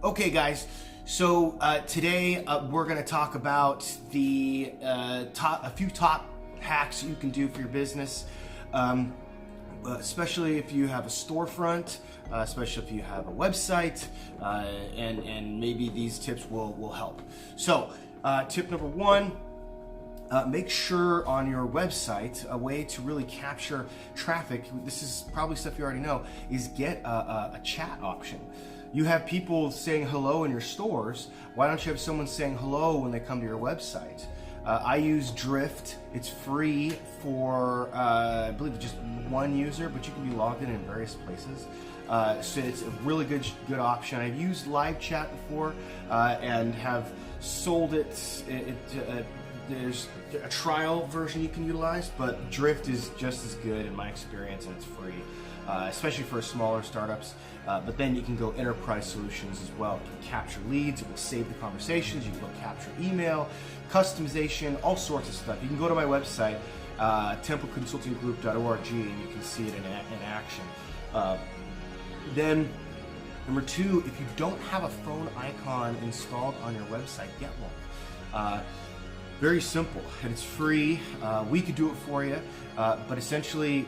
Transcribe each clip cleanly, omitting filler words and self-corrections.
Okay, guys. So today we're going to talk about a few top hacks you can do for your business, especially if you have a storefront, especially if you have a website, and maybe these tips will help. So, tip number one. Make sure on your website, a way to really capture traffic, this is probably stuff you already know, is get a chat option. You have people saying hello in your stores. Why don't you have someone saying hello when they come to your website? I use Drift. It's free for, I believe, just one user, but you can be logged in various places. So it's a really good option. I've used live chat before and have sold it. There's a trial version you can utilize, but Drift is just as good in my experience, and it's free, especially for smaller startups. But then you can go enterprise solutions as well. You can capture leads, it will save the conversations, you can go capture email, customization, all sorts of stuff. You can go to my website, templeconsultinggroup.org, and you can see it in action. Then, number two, if you don't have a phone icon installed on your website, get one. Very simple, and it's free. We could do it for you, but essentially,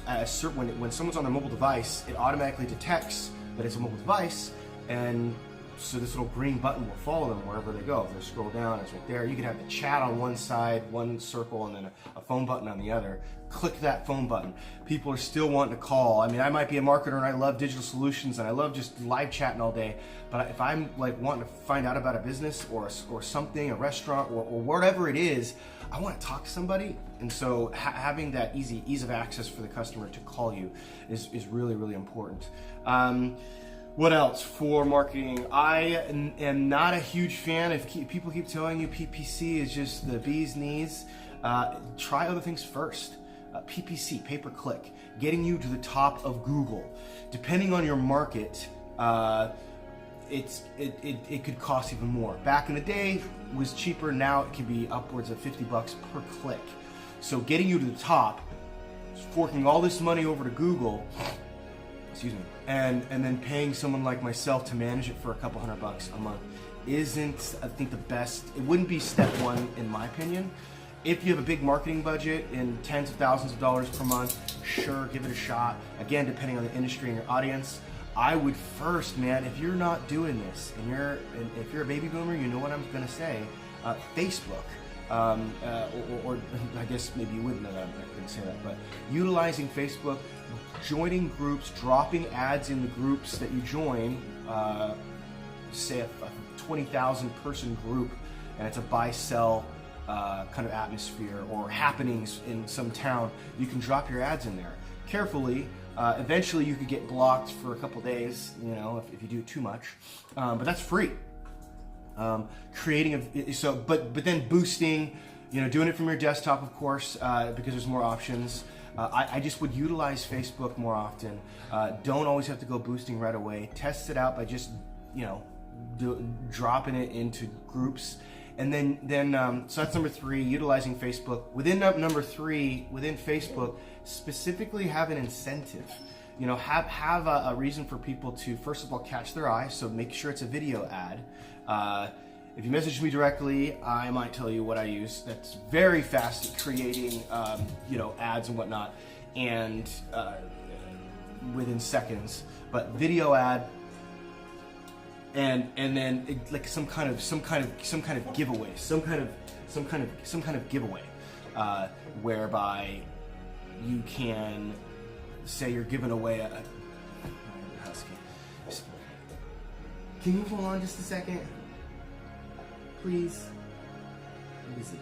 when someone's on their mobile device, it automatically detects that it's a mobile device, and so this little green button will follow them wherever they go. If they scroll down, it's right there. You can have the chat on one side, one circle, and then a phone button on the other. Click that phone button. People are still wanting to call. I mean, I might be a marketer and I love digital solutions and I love just live chatting all day, but if I'm like wanting to find out about a business or something, a restaurant or whatever it is, I want to talk to somebody. And so having that ease of access for the customer to call you is really, really important. What else for marketing? I am not a huge fan. If people keep telling you PPC is just the bee's knees, try other things first. PPC, pay-per-click, getting you to the top of Google. Depending on your market, it could cost even more. Back in the day, it was cheaper. Now it can be upwards of $50 per click. So getting you to the top, forking all this money over to Google, excuse me, and then paying someone like myself to manage it for a couple $100 a month isn't, I think, the best. It wouldn't be step one in my opinion. If you have a big marketing budget in tens of thousands of dollars per month, sure, give it a shot. Again, depending on the industry and your audience, I would first, man, if you're not doing this and if you're a baby boomer, you know what I'm gonna say, Facebook. Or I guess maybe you wouldn't know that, I'm not going to say that, but utilizing Facebook, joining groups, dropping ads in the groups that you join, say a 20,000 person group, and it's a buy-sell kind of atmosphere or happenings in some town, you can drop your ads in there. Carefully, eventually you could get blocked for a couple days, you know, if you do it too much, but that's free. But then boosting, you know, doing it from your desktop, of course, because there's more options. I just would utilize Facebook more often. Don't always have to go boosting right away. Test it out by just, you know, dropping it into groups. And then so that's number three, utilizing Facebook. Within number three, within Facebook, specifically have an incentive. You know, have a reason for people to, first of all, catch their eye, so make sure it's a video ad. If you message me directly, I might tell you what I use. That's very fast at creating, you know, ads and whatnot, and within seconds. But video ad, and then like some kind of giveaway, some kind of giveaway, whereby you can say you're giving away a husky. Can you hold on just a second? Please. What is it?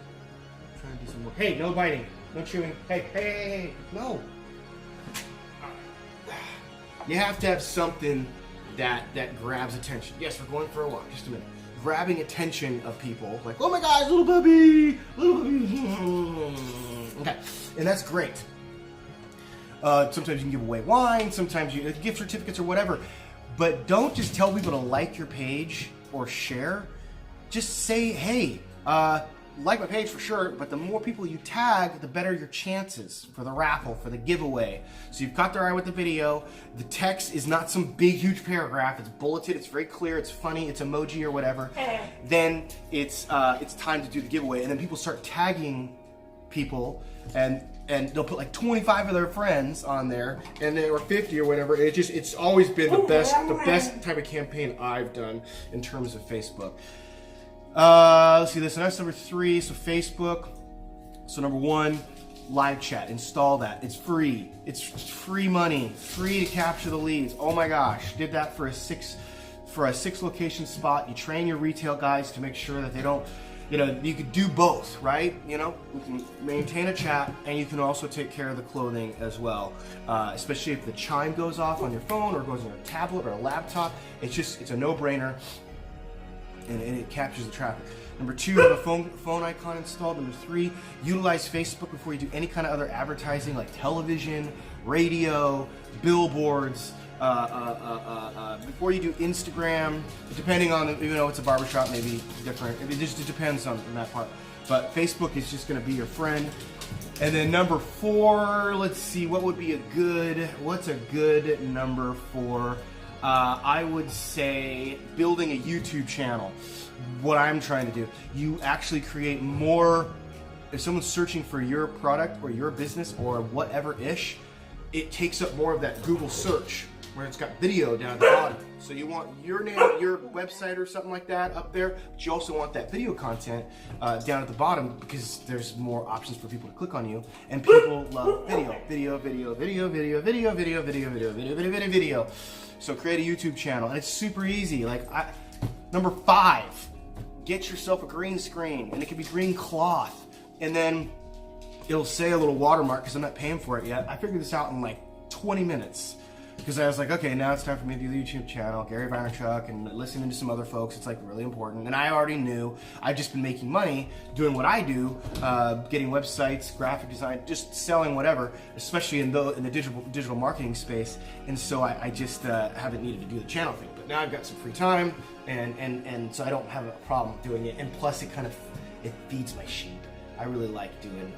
I'm trying to do some more. Hey, no biting. No chewing. Hey. No. You have to have something that grabs attention. Yes, we're going for a walk. Just a minute. Grabbing attention of people. Like, oh my God, little puppy. Okay. And that's great. Sometimes you can give away wine. Sometimes you gift certificates or whatever. But don't just tell people to like your page or share. Just say, hey, like my page for sure, but the more people you tag, the better your chances for the raffle, for the giveaway. So you've caught their eye with the video. The text is not some big, huge paragraph. It's bulleted, it's very clear, it's funny, it's emoji or whatever. Then it's time to do the giveaway. And then people start tagging people, and they'll put like 25 of their friends on there, and then or 50 or whatever. It's always been the best type of campaign I've done in terms of Facebook. Let's see this. So that's number 3. So Facebook. So number 1, live chat. Install that. It's free. It's free money. Free to capture the leads. Oh my gosh! Did that for a 6 location spot. You train your retail guys to make sure that they don't. You could do both, right? You can maintain a chat, and you can also take care of the clothing as well. Especially if the chime goes off on your phone or goes on your tablet or a laptop. It's a no-brainer, and it captures the traffic. Number 2, have a phone icon installed. Number 3, utilize Facebook before you do any kind of other advertising like television, radio, billboards. Before you do Instagram, depending on, it's a barbershop, maybe different. It just depends on that part. But Facebook is just going to be your friend. And then number 4, let's see, what's a good number 4? I would say building a YouTube channel. What I'm trying to do, you actually create more. If someone's searching for your product or your business or whatever-ish, it takes up more of that Google search, where it's got video down at the bottom. So you want your name, your website or something like that up there, but you also want that video content down at the bottom, because there's more options for people to click on you, and people love video. So create a YouTube channel, and it's super easy. Number 5, get yourself a green screen, and it can be green cloth, and then it'll say a little watermark, because I'm not paying for it yet. I figured this out in like 20 minutes. Because I was like, okay, now it's time for me to do the YouTube channel, Gary Vaynerchuk, and listening to some other folks. It's like really important. And I already knew. I've just been making money doing what I do, getting websites, graphic design, just selling whatever, especially in the digital marketing space. And so I just haven't needed to do the channel thing. But now I've got some free time, and so I don't have a problem doing it. And plus, it feeds my sheep. I really like doing.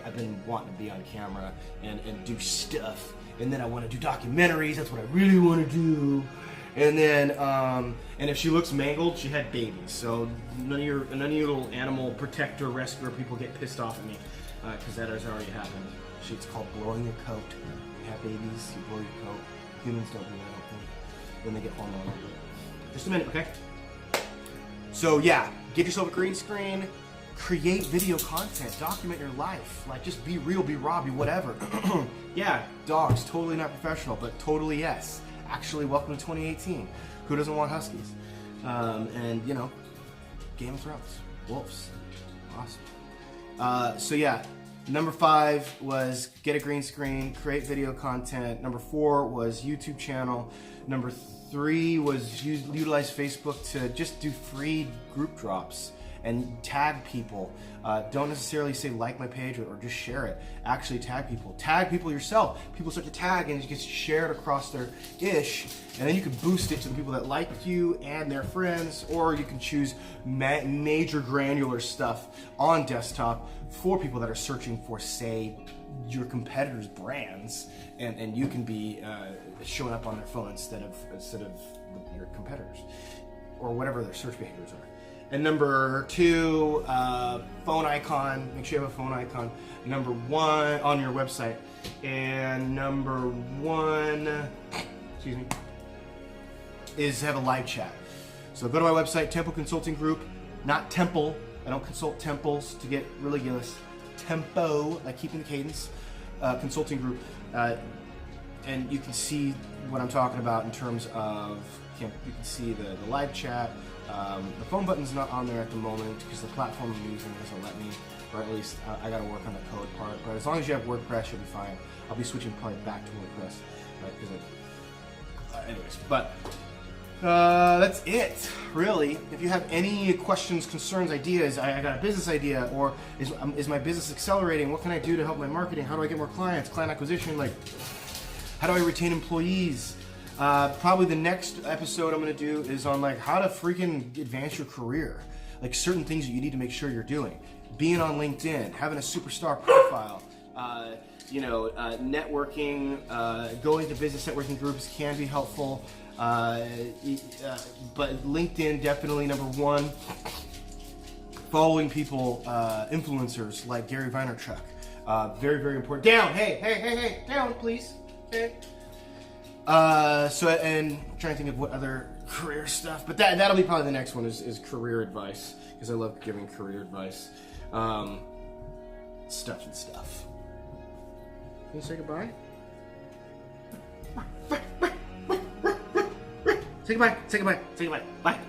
I've been wanting to be on camera and do stuff. And then I want to do documentaries. That's what I really want to do. And then, and if she looks mangled, she had babies. So none of your little animal protector, rescuer people get pissed off at me, because that has already happened. It's called blowing your coat. You have babies, you blow your coat. Humans don't do that, I don't think. When they get hormonal. Just a minute, okay? So yeah, get yourself a green screen. Create video content, document your life. Just be real, be raw, be whatever. Yeah, dogs, totally not professional, but totally yes. Actually, welcome to 2018. Who doesn't want huskies? And Game of Thrones, wolves, awesome. So yeah, number 5 was get a green screen, create video content. Number 4 was YouTube channel. Number 3 was utilize Facebook to just do free group drops and tag people. Don't necessarily say like my page or just share it. Actually tag people. Tag people yourself. People start to tag and it gets shared across their ish, and then you can boost it to the people that like you and their friends, or you can choose major granular stuff on desktop for people that are searching for, say, your competitors' brands, and you can be showing up on their phone instead of your competitors, or whatever their search behaviors are. And number 2, phone icon. Make sure you have a phone icon. Number 1 on your website. And number 1, is have a live chat. So go to my website, Tempo Consulting Group. Not Temple. I don't consult temples to get ridiculous. Tempo, like keeping the cadence. Consulting Group. And you can see what I'm talking about in terms of, you can see the live chat. The phone button's not on there at the moment because the platform I'm using doesn't let me, or at least I gotta work on the code part. But as long as you have WordPress, you'll be fine. I'll be switching probably back to WordPress, right? Anyways, but that's it, really. If you have any questions, concerns, ideas, I got a business idea, or is my business accelerating? What can I do to help my marketing? How do I get more clients? Client acquisition, how do I retain employees? Probably the next episode I'm going to do is on how to freaking advance your career. like certain things that you need to make sure you're doing. Being on LinkedIn, having a superstar profile, networking, going to business networking groups can be helpful. But LinkedIn, definitely number one. Following people, influencers like Gary Vaynerchuk. Very, very important. Down, hey, down, please. Okay. And I'm trying to think of what other career stuff, but that'll be probably the next one is career advice, because I love giving career advice. Stuff. Can you say goodbye? Say goodbye. Bye.